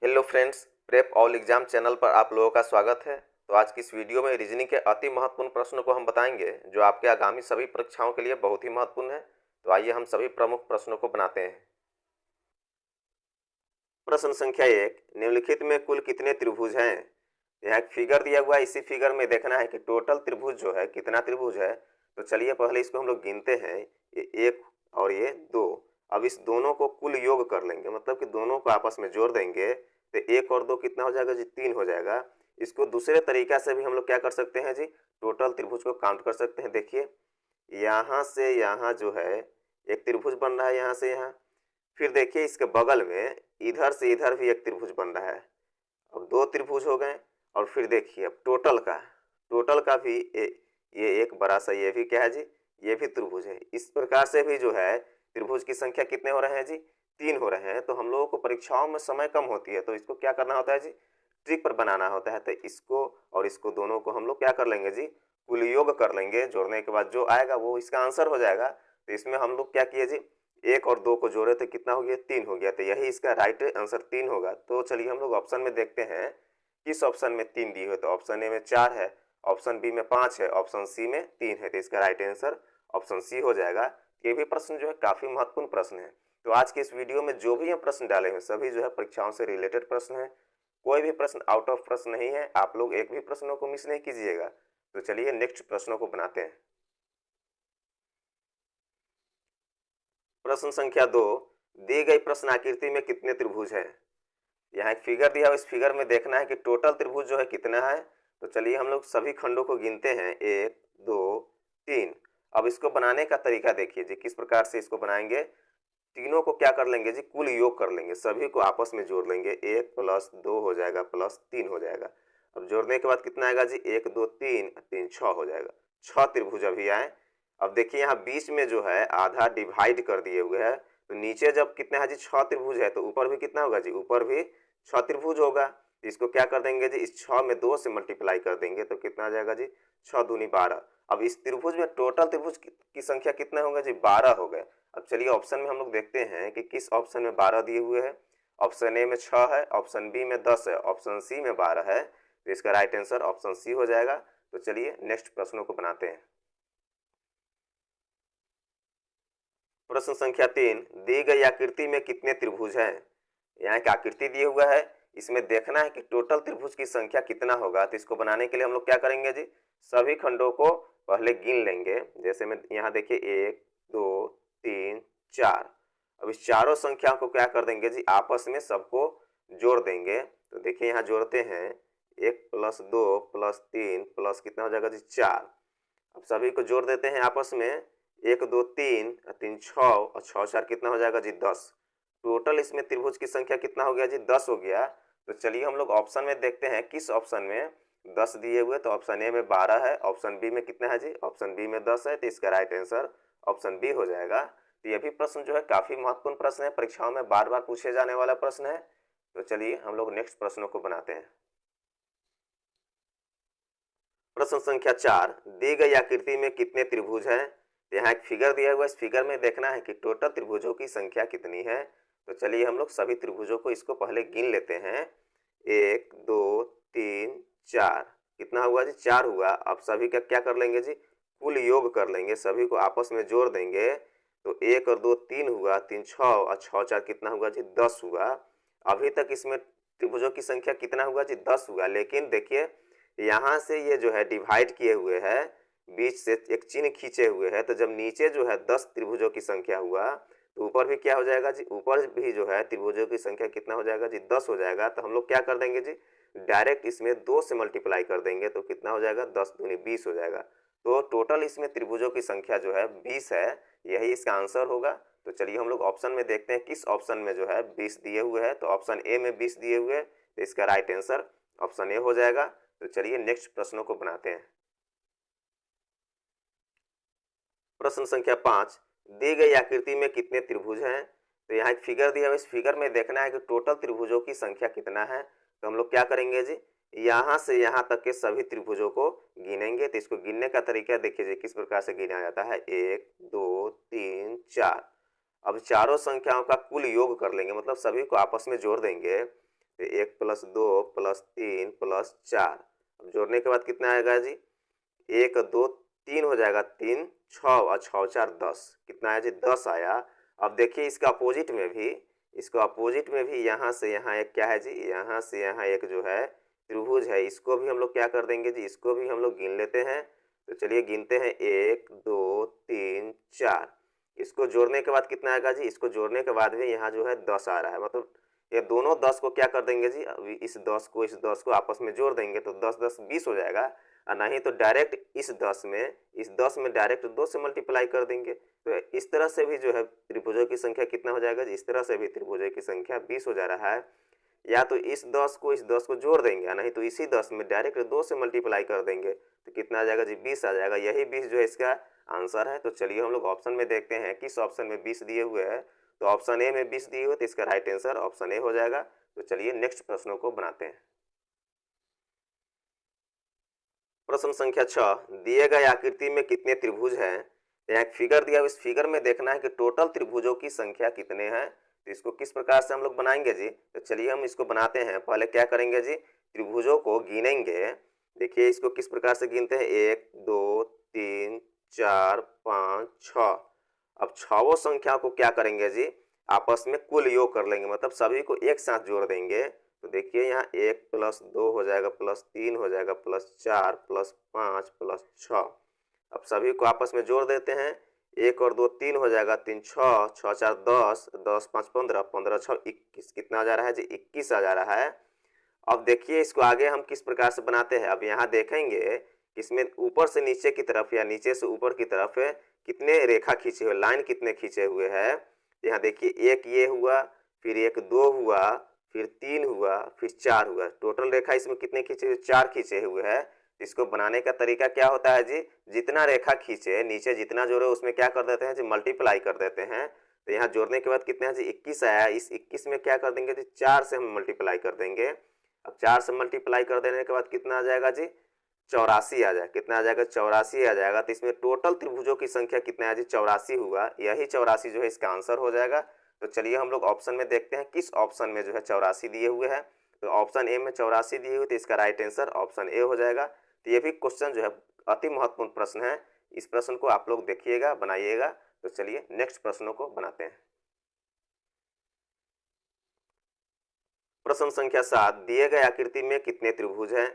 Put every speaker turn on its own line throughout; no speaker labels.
Hello friends, prep all exam channel पर आप लोगों का स्वागत है। तो आज की इस वीडियो में रीजनिंग के अति महत्वपूर्ण प्रश्नों को हम बताएंगे जो आपके आगामी सभी परीक्षाओं के लिए बहुत ही महत्वपूर्ण है। तो आइए हम सभी प्रमुख प्रश्नों को बनाते हैं। प्रश्न संख्या 1, निम्नलिखित में कुल कितने त्रिभुज हैं? यहाँ एक फिगर दिया हुआ है, इसी फिगर में देखना है कि टोटल त्रिभुज जो है कितना त्रिभुज है। तो चलिए पहले इसको हम लोग गिनते हैं, ये 1 और ये 2। अब इस दोनों को कुल योग कर लेंगे, मतलब कि दोनों को आपस में जोड़ देंगे तो 1 और 2 कितना हो जाएगा जी? 3 हो जाएगा। इसको दूसरे तरीका से भी हम लोग क्या कर सकते हैं जी? टोटल त्रिभुज को काउंट कर सकते हैं। देखिए यहाँ से यहाँ जो है एक त्रिभुज बन रहा है, यहाँ से यहाँ। फिर देखिए इसके बगल में इधर से इधर भी एक त्रिभुज बन रहा है। अब 2 त्रिभुज हो गए। और फिर देखिए अब टोटल का भी ये एक बड़ा सा ये भी क्या है जी? ये भी त्रिभुज है। इस प्रकार से भी जो है त्रिभुज की संख्या कितने हो रहे हैं जी? 3 हो रहे हैं। तो हम लोगों को परीक्षाओं में समय कम होती है, तो इसको क्या करना होता है जी? ट्रिक पर बनाना होता है। तो इसको और इसको दोनों को हम लोग क्या कर लेंगे जी? कुल योग कर लेंगे। जोड़ने के बाद जो आएगा वो इसका आंसर हो जाएगा। तो इसमें हम लोग क्या किए जी? 1 और 2 को जोड़े तो कितना हो गया? 3 हो गया। तो यही इसका राइट आंसर 3 होगा। तो चलिए हम लोग ऑप्शन में देखते हैं किस ऑप्शन में 3 दी हुई। तो ऑप्शन ए में 4 है, ऑप्शन बी में 5 है, ऑप्शन सी में 3 है। तो इसका राइट आंसर ऑप्शन सी हो जाएगा। ये भी प्रश्न जो है काफी महत्वपूर्ण प्रश्न है। तो आज के इस वीडियो में जो भी हम प्रश्न डाले हैं सभी जो है परीक्षाओं से रिलेटेड प्रश्न है। कोई भी प्रश्न आउट ऑफ प्रश्न नहीं है। आप लोग एक भी प्रश्नों को मिस नहीं कीजिएगा। तो चलिए नेक्स्ट प्रश्नों को बनाते हैं। प्रश्न संख्या 2, दी गई प्रश्न आकृति में कितने त्रिभुज हैं? यहाँ एक फिगर दिया है, इस फिगर में देखना है कि टोटल त्रिभुज जो है कितना है। तो चलिए हम लोग सभी खंडों को गिनते हैं, 1 2 3। अब इसको बनाने का तरीका देखिए जी, किस प्रकार से इसको बनाएंगे। तीनों को क्या कर लेंगे जी? कुल योग कर लेंगे, सभी को आपस में जोड़ लेंगे। 1 + 2 हो जाएगा प्लस 3 हो जाएगा। अब जोड़ने के बाद कितना आएगा जी? 1 2 3 3 6 हो जाएगा। 6 त्रिभुज अभी आए। अब देखिए यहाँ बीच में जो है आधा डिवाइड कर दिए हुए है। तो नीचे जब कितना है जी? 6 त्रिभुज है, तो ऊपर भी कितना होगा जी? ऊपर भी 6 त्रिभुज होगा। इसको क्या कर देंगे जी? इस 6 में 2 से मल्टीप्लाई कर देंगे तो कितना आ जाएगा जी? 6 दूनी 12। अब इस त्रिभुज में टोटल त्रिभुज की संख्या कितना होगा जी? 12 हो गए। अब चलिए ऑप्शन में हम लोग देखते हैं कि किस ऑप्शन में 12 दिए हुए हैं। ऑप्शन ए में 6 है, ऑप्शन बी में 10 है, ऑप्शन सी में 12 है। तो इसका राइट आंसर ऑप्शन सी हो जाएगा। तो चलिए नेक्स्ट प्रश्नों को बनाते हैं। प्रश्न संख्या 3, दी गई आकृति में कितने त्रिभुज हैं? यहाँ एक आकृति दिया हुआ है, इसमें देखना है कि टोटल त्रिभुज की संख्या कितना होगा। तो इसको बनाने के लिए हम लोग क्या करेंगे जी? सभी खंडों को पहले गिन लेंगे। जैसे में यहाँ देखिए 1 2 3 4। अब इस चारों संख्याओं को क्या कर देंगे जी? आपस में सबको जोड़ देंगे। तो देखिए यहाँ जोड़ते हैं, 1 + 2 + 3 प्लस कितना हो जाएगा जी? 4। अब सभी को जोड़ देते हैं आपस में, 1 2 3 3 6 और 6 4 कितना हो जाएगा जी? 10। टोटल इसमें त्रिभुज की संख्या कितना हो गया जी? 10 हो गया। तो चलिए हम लोग ऑप्शन में देखते हैं किस ऑप्शन में 10 दिए हुए। तो ऑप्शन ए में 12 है, ऑप्शन बी में कितना है जी? ऑप्शन बी में 10 है। तो इसका राइट आंसर ऑप्शन बी हो जाएगा। तो यह भी प्रश्न जो है काफी महत्वपूर्ण प्रश्न है, परीक्षाओं में बार बार पूछे जाने वाला प्रश्न है। तो चलिए हम लोग नेक्स्ट प्रश्नों को बनाते हैं। प्रश्न संख्या 4, दी गई आकृति में कितने त्रिभुज हैं? यहाँ एक फिगर दिया हुआ है, इस फिगर में देखना है कि टोटल त्रिभुजों की संख्या कितनी है। तो चलिए हम लोग सभी त्रिभुजों को इसको पहले गिन लेते हैं। 1 2 3 4 कितना हुआ जी? 4 हुआ। अब सभी का क्या कर लेंगे जी? कुल योग कर लेंगे, सभी को आपस में जोड़ देंगे। तो 1 और 2 3 हुआ, 3 6 और 6 4 कितना हुआ जी? 10 हुआ। अभी तक इसमें त्रिभुजों की संख्या कितना हुआ जी? 10 हुआ। लेकिन देखिए यहाँ से ये जो है डिवाइड किए हुए है, बीच से एक चिन्ह खींचे हुए है। तो जब नीचे जो है 10 त्रिभुजों की संख्या हुआ तो ऊपर भी क्या हो जाएगा जी? ऊपर भी जो है त्रिभुजों की संख्या कितना हो जाएगा जी? 10 हो जाएगा। तो हम लोग क्या कर देंगे जी? डायरेक्ट इसमें 2 से मल्टीप्लाई कर देंगे तो कितना हो जाएगा? 10 दूनी 20 हो जाएगा। तो टोटल इसमें त्रिभुजों की संख्या जो है 20 है, यही इसका आंसर होगा। तो चलिए हम लोग ऑप्शन में देखते हैं किस ऑप्शन में जो है 20 दिए हुए हैं। तो ऑप्शन ए में 20 दिए हुए, तो इसका राइट आंसर ऑप्शन ए हो जाएगा। तो चलिए नेक्स्ट प्रश्नों को बनाते हैं। प्रश्न संख्या 5, दी गई आकृति में कितने त्रिभुज हैं? तो यहाँ एक फिगर दिया है, इस फिगर में देखना है कि टोटल त्रिभुजों की संख्या कितना है। तो हम लोग क्या करेंगे जी? यहाँ से यहाँ तक के सभी त्रिभुजों को गिनेंगे। तो इसको गिनने का तरीका देखिए जी, किस प्रकार से गिना जाता है। 1 2 3 4। अब चारों संख्याओं का कुल योग कर लेंगे, मतलब सभी को आपस में जोड़ देंगे। तो 1 + 2 + 3 + 4। अब जोड़ने के बाद कितना आएगा जी, 1 2 3 हो जाएगा, 3 6 और 6 4 10, कितना आया जी 10 आया। अब देखिए इसका अपोजिट में भी, इसको अपोजिट में भी यहाँ से यहाँ एक क्या है जी, यहाँ से यहाँ एक जो है त्रिभुज है, इसको भी हम लोग क्या कर देंगे जी, इसको भी हम लोग गिन लेते हैं। तो चलिए गिनते हैं, 1 2 3 4। इसको जोड़ने के बाद कितना आएगा जी, इसको जोड़ने के बाद भी यहाँ जो है 10 आ रहा है, मतलब ये दोनों 10 को क्या कर देंगे जी, अभी इस 10 को आपस में जोड़ देंगे तो 10 10 20 हो जाएगा। और नहीं तो डायरेक्ट इस 10 में डायरेक्ट 2 से मल्टीप्लाई कर देंगे। तो इस तरह से भी जो है त्रिभुजों की संख्या कितना हो जाएगा जी, इस तरह से भी त्रिभुजों की संख्या 20 हो जा रहा है। या तो इस 10 को जोड़ देंगे, नहीं तो इसी 10 में डायरेक्ट 2 से मल्टीप्लाई कर देंगे, तो कितना आ जाएगा जी 20 आ जाएगा। यही 20 जो है इसका आंसर है। तो चलिए हम लोग ऑप्शन में देखते हैं किस ऑप्शन में 20 दिए हुए हैं। तो ऑप्शन ए में 20 दिए हुए, तो इसका राइट आंसर ऑप्शन ए हो जाएगा। तो चलिए नेक्स्ट प्रश्नों को बनाते हैं। प्रश्न संख्या 6, दिए गए आकृति में कितने त्रिभुज हैं। यहाँ एक फिगर दिया, इस फिगर में देखना है कि टोटल त्रिभुजों की संख्या कितने हैं। तो इसको किस प्रकार से हम लोग बनाएंगे जी, तो चलिए हम इसको बनाते हैं। पहले क्या करेंगे जी, त्रिभुजों को गिनेंगे। देखिए इसको किस प्रकार से गिनते हैं, 1 2 3 4 5 6। अब छवों संख्या को क्या करेंगे जी, आपस में कुल योग कर लेंगे, मतलब सभी को एक साथ जोड़ देंगे। तो देखिए यहाँ 1 + 2 हो जाएगा, +3 हो जाएगा, +4 +5 +6। अब सभी को आपस में जोड़ देते हैं, 1 और 2 3 हो जाएगा, 3 6 6 4 10 10 5 15 15 6 21, कितना आ जा रहा है जी 21 आ जा रहा है। अब देखिए इसको आगे हम किस प्रकार से बनाते हैं। अब यहाँ देखेंगे इसमें ऊपर से नीचे की तरफ या नीचे से ऊपर की तरफ कितने रेखा खींचे हुए, लाइन कितने खींचे हुए हैं। यहाँ देखिए एक ये हुआ, फिर एक 2 हुआ, फिर 3 हुआ, फिर 4 हुआ। टोटल रेखा इसमें कितने खींचे हुए, 4 खींचे हुए हैं। इसको बनाने का तरीका क्या होता है जी, जितना रेखा खींचे नीचे जितना जोड़े उसमें क्या कर देते हैं जी, मल्टीप्लाई कर देते हैं। तो यहाँ जोड़ने के बाद कितना है जी 21 आया, इस 21 में क्या कर देंगे जी 4 से हम मल्टीप्लाई कर देंगे। अब 4 से मल्टीप्लाई कर देने के बाद कितना आ जाएगा जी 84 आ जाएगा, कितना आ जाएगा 84 आ जाएगा। तो इसमें टोटल त्रिभुजों की संख्या कितना है जी 84 हुआ, यही 84 जो है इसका आंसर हो जाएगा। तो चलिए हम लोग ऑप्शन में देखते हैं किस ऑप्शन में जो है 84 दिए हुए हैं। तो ऑप्शन ए में 84 दिए हुए, तो इसका राइट आंसर ऑप्शन ए हो जाएगा। तो ये भी क्वेश्चन जो है अति महत्वपूर्ण प्रश्न है, इस प्रश्न को आप लोग देखिएगा, बनाइएगा। तो चलिए नेक्स्ट प्रश्नों को बनाते हैं। प्रश्न संख्या 7, दिए गए आकृति में कितने त्रिभुज हैं।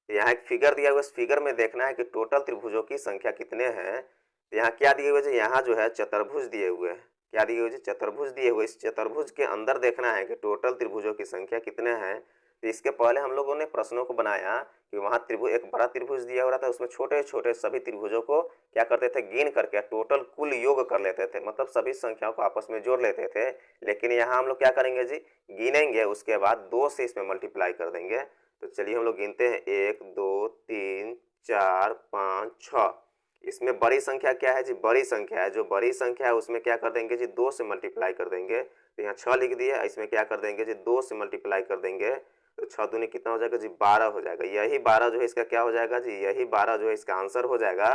यहाँ एक फिगर दिया हुआ, इस फिगर में देखना है कि टोटल त्रिभुजों की संख्या कितने हैं। तो यहाँ क्या दिए हुए, यहाँ जो है चतुर्भुज दिए हुए हैं। क्या दिए हुए, चतुर्भुज दिए हुए। इस चतुर्भुज के अंदर देखना है कि टोटल त्रिभुजों की संख्या कितने हैं। तो इसके पहले हम लोगों ने प्रश्नों को बनाया कि वहाँ त्रिभुज, एक बड़ा त्रिभुज दिया हो रहा था, उसमें छोटे छोटे सभी त्रिभुजों को क्या करते थे, गिन करके टोटल कुल योग कर लेते थे, मतलब सभी संख्याओं को आपस में जोड़ लेते थे। लेकिन यहाँ हम लोग क्या करेंगे जी, गिनेंगे, उसके बाद 2 से इसमें मल्टीप्लाई कर देंगे। तो चलिए हम लोग गिनते हैं, 1 2 3 4 5 6। इसमें बड़ी संख्या क्या है जी, बड़ी संख्या है, जो बड़ी संख्या है उसमें क्या कर देंगे जी 2 से मल्टीप्लाई कर देंगे। तो यहाँ 6 लिख दिया, इसमें क्या कर देंगे जी 2 से मल्टीप्लाई कर देंगे। तो 6 दूनी कितना हो जाएगा जी 12 हो जाएगा। यही 12 जो है इसका क्या हो जाएगा जी, यही 12 जो है इसका आंसर हो जाएगा।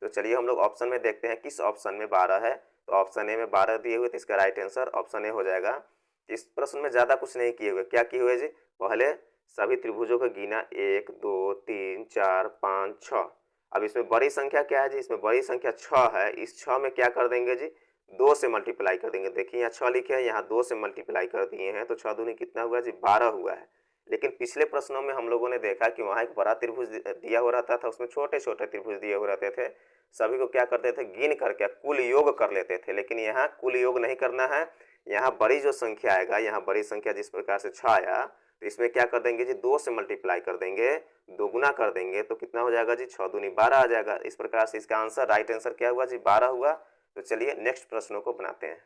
तो चलिए हम लोग ऑप्शन में देखते हैं किस ऑप्शन में 12 है। तो ऑप्शन ए में 12 दिए हुए, तो इसका राइट आंसर ऑप्शन ए हो जाएगा। इस प्रश्न में ज़्यादा कुछ नहीं किए हुए, क्या किए हुए जी, पहले सभी त्रिभुजों को गिना, 1 2 3 4 5 6। अब इसमें बड़ी संख्या क्या है जी, इसमें बड़ी संख्या 6 है। इस 6 में क्या कर देंगे जी 2 से मल्टीप्लाई कर देंगे। देखिए यहाँ 6 लिखे हैं, यहाँ 2 से मल्टीप्लाई कर दिए हैं, तो 6 दूनी कितना हुआ जी 12 हुआ है। लेकिन पिछले प्रश्नों में हम लोगों ने देखा कि वहाँ एक बड़ा त्रिभुज दिया हो रहता था, उसमें छोटे छोटे त्रिभुज दिए हो रहते थे। सभी को क्या करते थे, गिन करके कुल योग कर लेते थे। लेकिन यहाँ कुल योग नहीं करना है, यहाँ बड़ी जो संख्या आएगा, यहाँ बड़ी संख्या जिस प्रकार से 6 आया, तो इसमें क्या कर देंगे जी 2 से मल्टीप्लाई कर देंगे, दोगुना कर देंगे, तो कितना हो जाएगा जी 6 दूनी 12 आ जाएगा। इस प्रकार से इसका आंसर, राइट आंसर क्या हुआ जी 12 हुआ। तो चलिए नेक्स्ट प्रश्नों को बनाते हैं।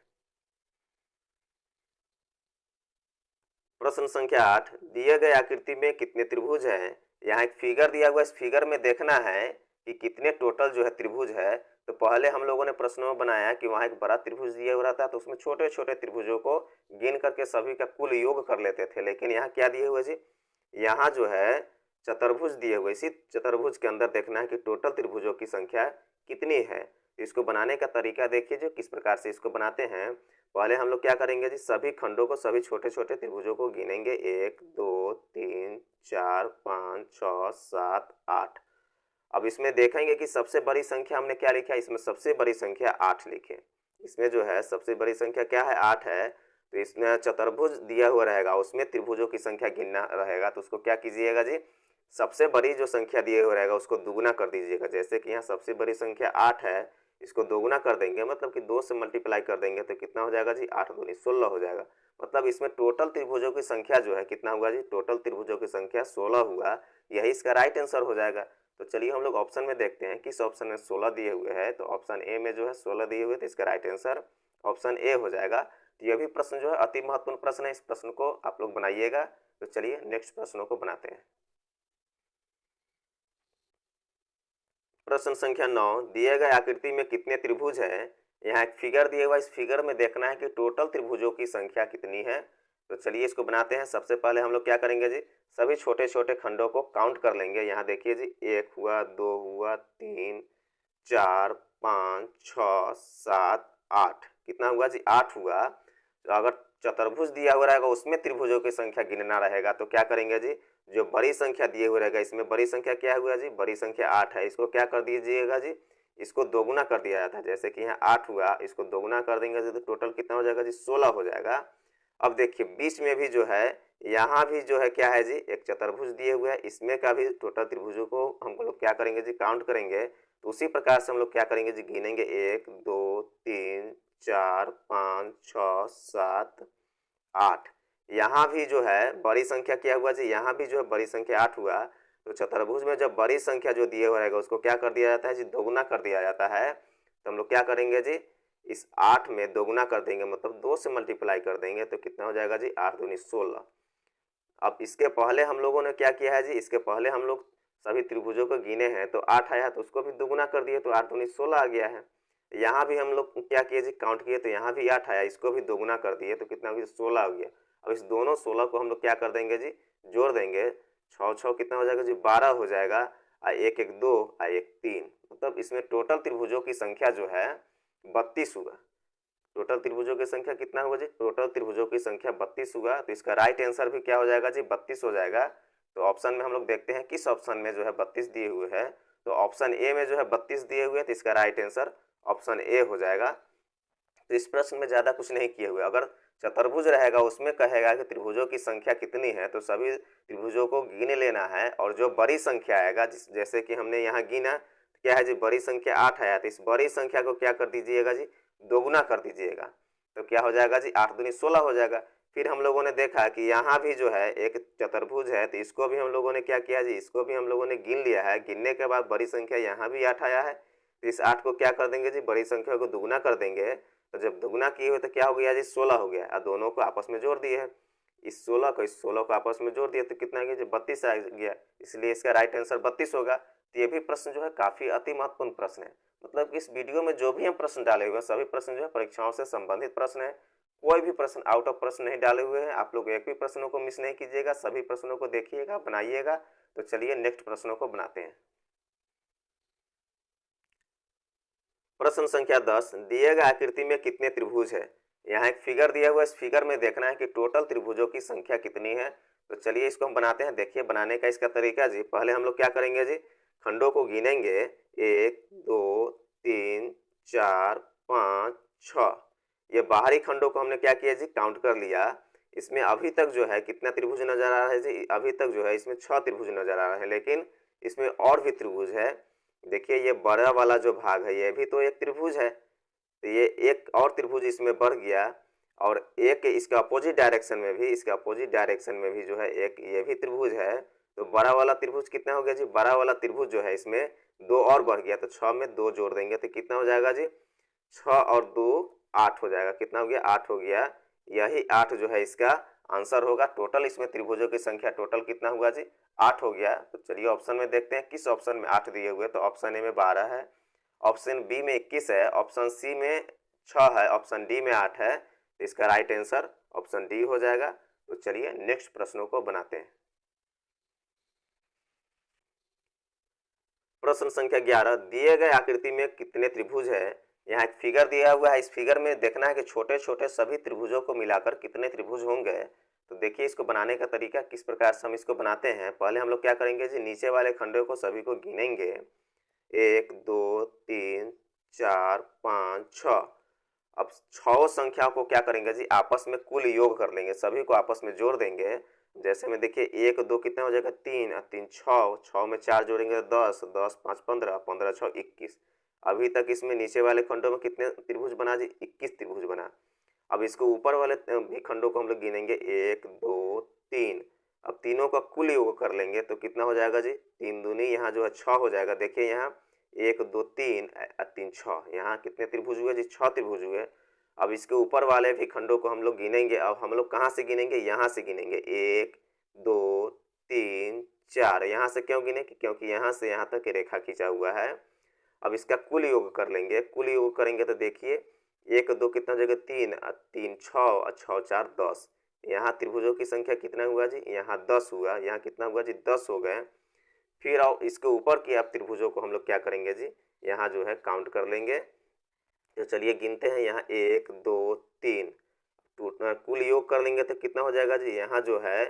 प्रश्न संख्या 8, दिए गए आकृति में कितने त्रिभुज हैं। यहाँ एक फिगर दिया हुआ, इस फिगर में देखना है कि कितने टोटल जो है त्रिभुज है। तो पहले हम लोगों ने प्रश्नों में बनाया कि वहाँ एक बड़ा त्रिभुज दिया हुआ था, तो उसमें छोटे छोटे त्रिभुजों को गिन करके सभी का कुल योग कर लेते थे। लेकिन यहाँ क्या दिए हुए जी, यहाँ जो है चतुर्भुज दिए हुए, इसी चतुर्भुज के अंदर देखना है कि टोटल त्रिभुजों की संख्या कितनी है। इसको बनाने का तरीका देखिए जो किस प्रकार से इसको बनाते हैं। पहले हम लोग क्या करेंगे जी, सभी खंडों को, सभी छोटे छोटे त्रिभुजों को गिनेंगे। 1 2 3 4 5 6 7 8। अब इसमें देखेंगे कि सबसे बड़ी संख्या हमने क्या लिखा है, इसमें सबसे बड़ी संख्या 8 लिखे। इसमें जो है सबसे बड़ी संख्या क्या है, 8 है। तो इसमें चतुर्भुज दिया हुआ रहेगा, उसमें त्रिभुजों की संख्या गिनना रहेगा। तो उसको क्या कीजिएगा जी, सबसे बड़ी जो संख्या दिए हुआ रहेगा उसको दुगुना कर दीजिएगा। जैसे कि यहाँ सबसे बड़ी संख्या 8 है, इसको दोगुना कर देंगे, मतलब कि 2 से मल्टीप्लाई कर देंगे तो कितना हो जाएगा जी, 8 दूनी 16 हो जाएगा। मतलब इसमें टोटल त्रिभुजों की संख्या जो है कितना हुआ जी, टोटल त्रिभुजों की संख्या 16 हुआ। यही इसका राइट आंसर हो जाएगा। तो चलिए हम लोग ऑप्शन में देखते हैं, किस ऑप्शन में 16 दिए हुए हैं। तो ऑप्शन ए में जो है 16 दिए हुए, तो इसका राइट आंसर ऑप्शन ए हो जाएगा। तो यह भी प्रश्न जो है अति महत्वपूर्ण प्रश्न है, इस प्रश्न को आप लोग बनाइएगा। तो चलिए नेक्स्ट प्रश्नों को बनाते हैं। प्रश्न संख्या 9, दिए गए आकृति में कितने त्रिभुज हैं। यहाँ एक फिगर दिया हुआ, इस फिगर में देखना है कि टोटल त्रिभुजों की संख्या कितनी है। तो चलिए इसको बनाते हैं। सबसे पहले हम लोग क्या करेंगे जी, सभी छोटे छोटे खंडों को काउंट कर लेंगे। यहाँ देखिए जी, 1 हुआ, 2 हुआ, 3 4 5 6 7 8, कितना हुआ जी, 8 हुआ। तो अगर चतुर्भुज दिया हुआ रहेगा उसमें त्रिभुजों की संख्या गिनना रहेगा, तो क्या करेंगे जी, जो बड़ी संख्या दिए हुए रहेगा, इसमें बड़ी संख्या क्या हुआ जी, बड़ी संख्या 8 है, इसको क्या कर दीजिएगा जी, इसको दोगुना कर दिया जाता है। जैसे कि यहाँ 8 हुआ, इसको दोगुना कर देंगे तो टोटल कितना हो जाएगा जी, 16 हो जाएगा। अब देखिए बीच में भी जो है, यहाँ भी जो है क्या है जी, एक चतुर्भुज दिए हुए है, इसमें का भी टोटल त्रिभुजों को हम लोग क्या करेंगे जी, काउंट करेंगे। तो उसी प्रकार से हम लोग क्या करेंगे जी, गिनेंगे 1 2 3 4 5 6 7 8। यहाँ भी जो है बड़ी संख्या क्या हुआ जी, यहाँ भी जो है बड़ी संख्या 8 हुआ। तो चतुर्भुज में जब बड़ी संख्या जो दिए हुआ रहेगा उसको क्या कर दिया जाता है जी, दोगुना कर दिया जाता है। तो हम लोग क्या करेंगे जी, इस 8 में दोगुना कर देंगे, मतलब 2 से मल्टीप्लाई कर देंगे तो कितना हो जाएगा जी, 8 दूनी 16। अब इसके पहले हम लोगों ने क्या किया है जी, इसके पहले हम लोग सभी त्रिभुजों को गिने हैं, तो 8 आया तो उसको भी दोगुना कर दिए, तो 8 दूनी 16 आ गया है। यहाँ भी हम लोग क्या किए जी, काउंट किए, तो यहाँ भी 8 आया, इसको भी दोगुना कर दिए तो कितना हो गया, 16 हो गया। अब इस दोनों 16 को हम लोग क्या कर देंगे जी, जोड़ देंगे। 6 6 कितना हो जाएगा जी, 12 हो जाएगा। और 1 1 2 और 1 3, मतलब इसमें टोटल त्रिभुजों की संख्या जो है 32 हुआ। टोटल त्रिभुजों की संख्या कितना हुआ जी, टोटल त्रिभुजों की संख्या 32 हुआ। तो इसका राइट आंसर भी क्या हो जाएगा जी, 32 हो जाएगा। तो ऑप्शन में हम लोग देखते हैं किस ऑप्शन में जो है 32 दिए हुए हैं। तो ऑप्शन ए में जो है 32 दिए हुए हैं, तो इसका राइट आंसर ऑप्शन ए हो जाएगा। तो इस प्रश्न में ज़्यादा कुछ नहीं किए हुए। अगर चतुर्भुज रहेगा उसमें कहेगा कि त्रिभुजों की संख्या कितनी है, तो सभी त्रिभुजों को गिन लेना है। और जो बड़ी संख्या आएगा, जैसे कि हमने यहाँ गिना, क्या है जी, बड़ी संख्या 8 आया, तो इस बड़ी संख्या को क्या कर दीजिएगा जी, दोगुना कर दीजिएगा। तो क्या हो जाएगा जी, 8 दूनी 16 हो जाएगा। फिर हम लोगों ने देखा कि यहाँ भी जो है एक चतुर्भुज है, तो इसको भी हम लोगों ने क्या किया जी, इसको भी हम लोगों ने गिन लिया है। गिनने के बाद बड़ी संख्या यहाँ भी 8 आया है, तो इस 8 को क्या कर देंगे जी, बड़ी संख्या को दुगुना कर देंगे। तो जब दुगुना किए हुए तो क्या हो गया जी, 16 हो गया। और दोनों को आपस में जोड़ दिए है, इस 16 को इस 16 को आपस में जोड़ दिया तो कितना गया जी, 32 आ गया। इसलिए इसका राइट आंसर 32 होगा। तो ये भी प्रश्न जो है काफी अति महत्वपूर्ण प्रश्न है। मतलब इस वीडियो में जो भी हम प्रश्न डाले हुए हैं सभी प्रश्न जो है परीक्षाओं से संबंधित प्रश्न है। कोई भी प्रश्न आउट ऑफ प्रश्न नहीं डाले हुए हैं। आप लोग एक भी प्रश्नों को मिस नहीं कीजिएगा, सभी प्रश्नों को देखिएगा, बनाइएगा। तो चलिए नेक्स्ट प्रश्नों को बनाते हैं। प्रश्न संख्या 10, दिए गए आकृति में कितने त्रिभुज है। यहाँ एक फिगर दिया हुआ है, इस फिगर में देखना है कि टोटल त्रिभुजों की संख्या कितनी है। तो चलिए इसको हम बनाते हैं। देखिए बनाने का इसका तरीका जी, पहले हम लोग क्या करेंगे जी, खंडों को गिनेंगे। 1 2 3 4 5 6, ये बाहरी खंडों को हमने क्या किया जी, काउंट कर लिया। इसमें अभी तक जो है कितना त्रिभुज नजर आ रहा है जी, अभी तक जो है इसमें 6 त्रिभुज नजर आ रहा है, लेकिन इसमें और भी त्रिभुज है। देखिए ये बड़ा वाला जो भाग है ये भी तो एक त्रिभुज है, तो ये एक और त्रिभुज इसमें बढ़ गया। और एक इसके अपोजिट डायरेक्शन में भी, इसके अपोजिट डायरेक्शन में भी जो है एक ये भी त्रिभुज है। तो बड़ा वाला त्रिभुज कितना हो गया जी, बड़ा वाला त्रिभुज जो है इसमें 2 और बढ़ गया। तो 6 में 2 जोड़ देंगे तो कितना हो जाएगा जी, 6 और 2 8 हो जाएगा। कितना हो गया, 8 हो गया। यही 8 जो है इसका आंसर होगा। टोटल इसमें त्रिभुजों की संख्या टोटल कितना हुआ जी, 8 हो गया। तो चलिए ऑप्शन में देखते हैं किस ऑप्शन में 8 दिए हुए। तो ऑप्शन ए में 12 है, ऑप्शन बी में 21 है, ऑप्शन सी में 6 है, ऑप्शन डी में 8 है। तो इसका राइट आंसर ऑप्शन डी हो जाएगा। तो चलिए नेक्स्ट प्रश्नों को बनाते हैं। प्रश्न संख्या 11, दिए गए आकृति में कितने त्रिभुज है। यहाँ एक फिगर दिया हुआ है, इस फिगर में देखना है कि छोटे छोटे सभी त्रिभुजों को मिलाकर कितने त्रिभुज होंगे। तो देखिए इसको बनाने का तरीका किस प्रकार से हम इसको बनाते हैं। पहले हम लोग क्या करेंगे जी, नीचे वाले खंडों को सभी को गिनेंगे, 1 2 3 4 5 6। अब 6 संख्या को क्या करेंगे जी, आपस में कुल योग कर लेंगे, सभी को आपस में जोड़ देंगे। जैसे में देखिए 1 2 कितना हो जाएगा 3 और 3 6, 6 में 4 जोड़ेंगे 10, 10 5 15, 15 6 21। अभी तक इसमें नीचे वाले खंडों में कितने त्रिभुज बना जी, 21 त्रिभुज बना। अब इसको ऊपर वाले भी खंडों को हम लोग गिनेंगे, 1 2 3। अब तीनों का कुल योग कर लेंगे तो कितना हो जाएगा जी, 3 दूनी यहाँ जो है 6 हो जाएगा। देखिए यहाँ 1 2 3 और 3 6, यहाँ कितने त्रिभुज हुए जी, 6 त्रिभुज हुए। अब इसके ऊपर वाले भी खंडों को हम लोग गिनेंगे। अब हम लोग कहाँ से गिनेंगे, यहाँ से गिनेंगे, 1 2 3 4। यहाँ से क्यों गिने, क्योंकि यहाँ से यहाँ तक रेखा खींचा हुआ है। अब इसका कुल योग कर लेंगे, कुल योग करेंगे तो देखिए 1 2 कितना जगह 3 और 3 6 और 6 4 10। यहाँ त्रिभुजों की संख्या कितना हुआ जी, यहाँ 10 हुआ। यहाँ कितना हुआ जी, 10 हो गए। फिर आओ इसके ऊपर की आप त्रिभुजों को हम लोग क्या करेंगे जी, यहाँ जो है काउंट कर लेंगे। तो चलिए गिनते हैं, यहाँ 1 2 3, कुल योग कर लेंगे तो कितना हो जाएगा जी, यहाँ जो है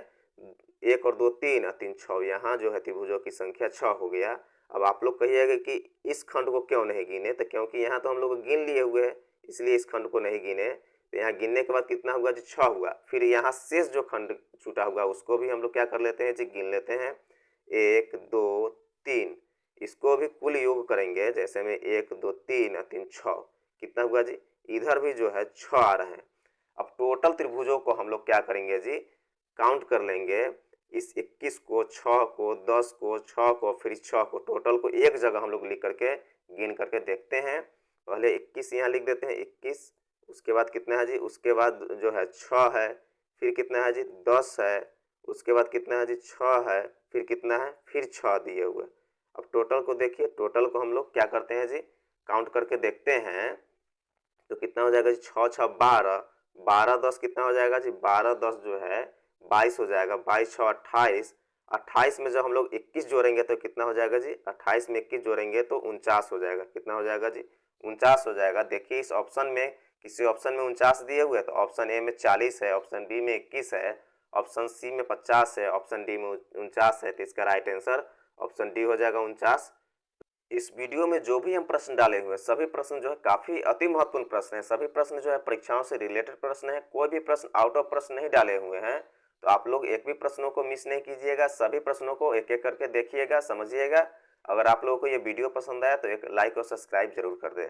1 और 2 3 और 3 6, यहाँ जो है त्रिभुजों की संख्या 6 हो गया। अब आप लोग कहिएगा कि इस खंड को क्यों नहीं गिने, तो क्योंकि यहाँ तो हम लोग गिन लिए हुए हैं, इसलिए इस खंड को नहीं गिने। तो यहाँ गिनने के बाद कितना हुआ जी, 6 हुआ। फिर यहाँ शेष जो खंड छूटा हुआ उसको भी हम लोग क्या कर लेते हैं जी, गिन लेते हैं, 1 2 3। इसको भी कुल योग करेंगे, जैसे में 1 2 3 और 3 6, कितना हुआ जी, इधर भी जो है 6 आ रहे हैं। अब टोटल त्रिभुजों को हम लोग क्या करेंगे जी, काउंट कर लेंगे। इस 21 को, 6 को, 10 को, 6 को, फिर 6 को, टोटल को एक जगह हम लोग लिख करके गिन करके देखते हैं। पहले 21 यहाँ लिख देते हैं, 21। उसके बाद कितना है जी, उसके बाद जो है 6 है, फिर कितना है जी 10 है, उसके बाद कितना है जी 6 है, फिर कितना है, फिर 6 दिए हुए। अब टोटल को देखिए, टोटल को हम लोग क्या करते हैं जी, काउंट करके देखते हैं। तो कितना हो जाएगा जी, 6 6 12, 12 10 कितना हो जाएगा जी, 12 10 जो है 22 हो जाएगा, 22 6 28। 28 में जब हम लोग 21 जोड़ेंगे तो कितना हो जाएगा जी, 28 में 21 जोड़ेंगे तो 49 हो जाएगा। कितना हो जाएगा जी, 49 हो जाएगा। देखिए इस ऑप्शन में, किसी ऑप्शन में 49 दिए हुए, तो ऑप्शन ए में 40 है, ऑप्शन बी में 21 है, ऑप्शन सी में 50 है, ऑप्शन डी में 49 है। तो इसका राइट आंसर ऑप्शन डी हो जाएगा, 49। इस वीडियो में जो भी हम प्रश्न डाले हुए हैं, सभी प्रश्न जो है काफ़ी अति महत्वपूर्ण प्रश्न है। सभी प्रश्न जो है परीक्षाओं से रिलेटेड प्रश्न है, कोई भी प्रश्न आउट ऑफ प्रश्न नहीं डाले हुए हैं। तो आप लोग एक भी प्रश्नों को मिस नहीं कीजिएगा, सभी प्रश्नों को एक एक करके देखिएगा, समझिएगा। अगर आप लोगों को ये वीडियो पसंद आया तो एक लाइक और सब्सक्राइब जरूर कर दें।